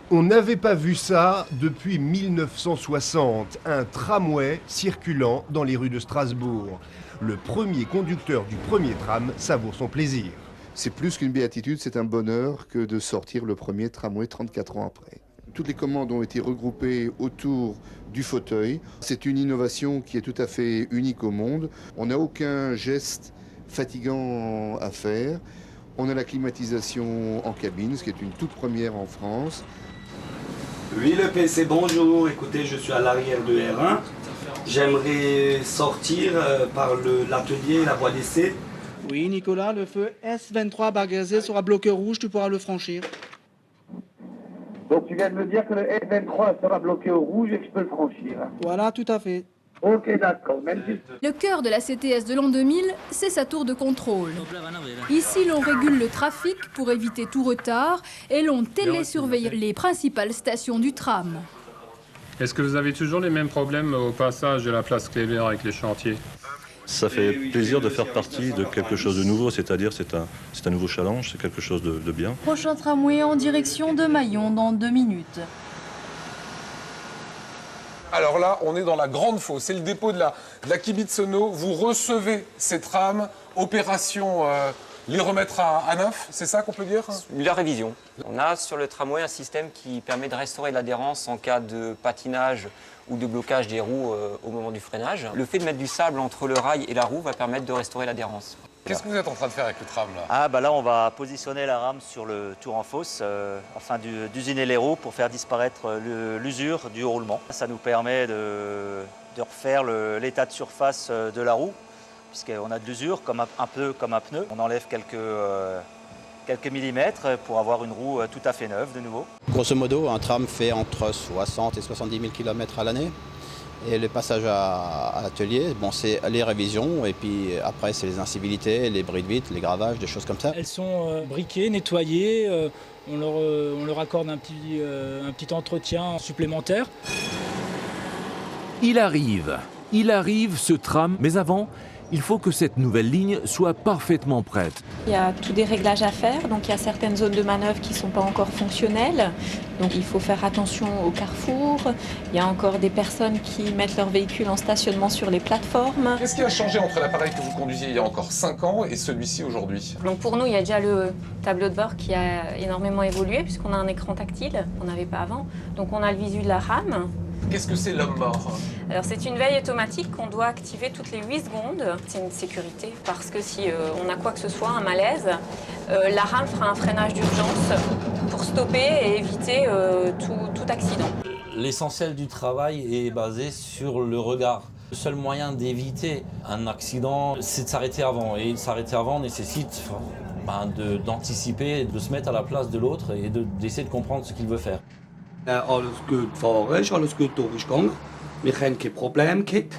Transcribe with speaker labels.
Speaker 1: On n'avait pas vu ça depuis 1960, un tramway circulant dans les rues de Strasbourg. Le premier conducteur du premier tram savoure son plaisir.
Speaker 2: C'est plus qu'une béatitude, c'est un bonheur que de sortir le premier tramway 34 ans après. Toutes les commandes ont été regroupées autour du fauteuil. C'est une innovation qui est tout à fait unique au monde. On n'a aucun geste fatigant à faire. On a la climatisation en cabine, ce qui est une toute première en France.
Speaker 3: Oui, le PC, bonjour. Écoutez, je suis à l'arrière de R1. J'aimerais sortir par l'atelier, la voie d'essai.
Speaker 4: Oui, Nicolas, le feu S23 Bargazet sera bloqué rouge, tu pourras le franchir.
Speaker 5: Donc tu viens de me dire que le S23 sera bloqué au rouge et que je peux le franchir.
Speaker 4: Voilà, tout à fait.
Speaker 5: Ok, d'accord. Même si...
Speaker 6: Le cœur de la CTS de l'an 2000, c'est sa tour de contrôle. Ici, l'on régule le trafic pour éviter tout retard et l'on télésurveille les principales stations du tram.
Speaker 7: Est-ce que vous avez toujours les mêmes problèmes au passage de la place Kléber avec les chantiers?
Speaker 8: Ça fait plaisir de faire partie de quelque chose de nouveau, c'est-à-dire c'est un nouveau challenge, c'est quelque chose de bien.
Speaker 9: Prochain tramway en direction de Mayon dans 2 minutes.
Speaker 10: Alors là, on est dans la grande fosse, c'est le dépôt de la Kibitsono. Vous recevez ces trams, opération les remettre à neuf, c'est ça qu'on peut dire?
Speaker 11: La révision. On a sur le tramway un système qui permet de restaurer l'adhérence en cas de patinage ou de blocage des roues au moment du freinage. Le fait de mettre du sable entre le rail et la roue va permettre de restaurer l'adhérence.
Speaker 10: Qu'est-ce que vous êtes en train de faire avec le tram là?
Speaker 12: Là on va positionner la rame sur le tour en fosse afin d'usiner les roues pour faire disparaître l'usure du roulement. Ça nous permet de refaire l'état de surface de la roue puisqu'on a de l'usure un peu comme un pneu. On enlève quelques millimètres pour avoir une roue tout à fait neuve de nouveau.
Speaker 13: Grosso modo, un tram fait entre 60 et 70 000 km à l'année. Et le passage à l'atelier, c'est les révisions et puis après c'est les incivilités, les bris de vitre, les gravages, des choses comme ça.
Speaker 14: Elles sont briquées, nettoyées, on leur accorde un petit entretien supplémentaire.
Speaker 15: Il arrive ce tram, mais avant, il faut que cette nouvelle ligne soit parfaitement prête.
Speaker 9: Il y a tous des réglages à faire, donc il y a certaines zones de manœuvre qui ne sont pas encore fonctionnelles. Donc il faut faire attention au carrefour. Il y a encore des personnes qui mettent leur véhicule en stationnement sur les plateformes.
Speaker 10: Qu'est-ce qui a changé entre l'appareil que vous conduisiez il y a encore 5 ans et celui-ci aujourd'hui?
Speaker 9: Donc pour nous, il y a déjà le tableau de bord qui a énormément évolué puisqu'on a un écran tactile qu'on n'avait pas avant. Donc on a le visu de la rame.
Speaker 10: Qu'est-ce que c'est l'homme mort?
Speaker 9: Alors c'est une veille automatique qu'on doit activer toutes les 8 secondes. C'est une sécurité parce que si on a quoi que ce soit, un malaise, la rame fera un freinage d'urgence pour stopper et éviter tout accident.
Speaker 16: L'essentiel du travail est basé sur le regard. Le seul moyen d'éviter un accident, c'est de s'arrêter avant. Et s'arrêter avant nécessite d'anticiper, de se mettre à la place de l'autre et d'essayer de comprendre ce qu'il veut faire.
Speaker 3: Alles gut fahren, ist alles gut durchgegangen. Wir haben kein Problem gehabt.